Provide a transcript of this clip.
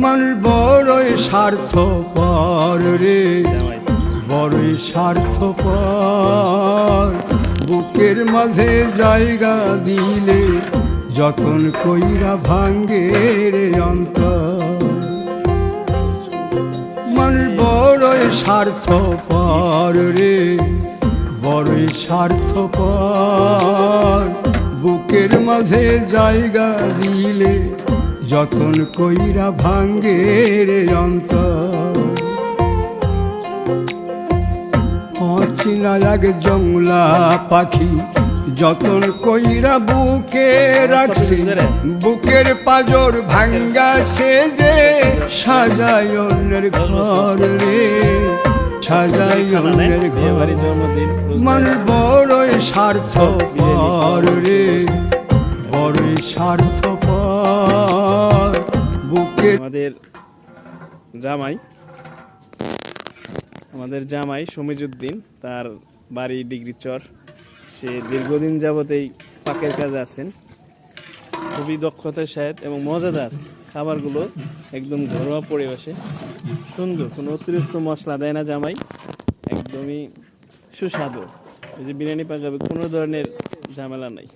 মানুষ বড়ই স্বার্থপর রে, বড়ই স্বার্থপর। বুকের মাঝে জায়গা দিলে যতন কইরা ভাঙ্গে রে অন্তর। মানুষ বড়ই স্বার্থপর রে, বড়ই স্বার্থপর। বুকের মাঝে জায়গা দিলে যতন কইরা ভাঙ্গে রে অন্তর। অচিনা এক জংলা পাখি যতন কইরা বুকে রাখছি, বুকের পাজর ভাঙ্গা সে যে সাজায় অন্যের ঘর রে, সাজায় অন্যের ঘর। মানুষ বড়ই স্বার্থপর রে, বড়ই স্বার্থপর। বুকের আমাদের জামাই সমীজউদ্দিন, তার বাড়ি ডিগ্রিচর। সে দীর্ঘদিন যাবতেই পাকের কাজে আছেন। খুবই দক্ষতার সাথে এবং মজাদার খাবারগুলো, একদম ঘরোয়া পরিবেশে সুন্দর, কোনো অতিরিক্ত মশলা দেয় না জামাই, একদমই সুস্বাদু। এই যে বিরিয়ানি পাকাবে কোনো ধরনের ঝামেলা নাই।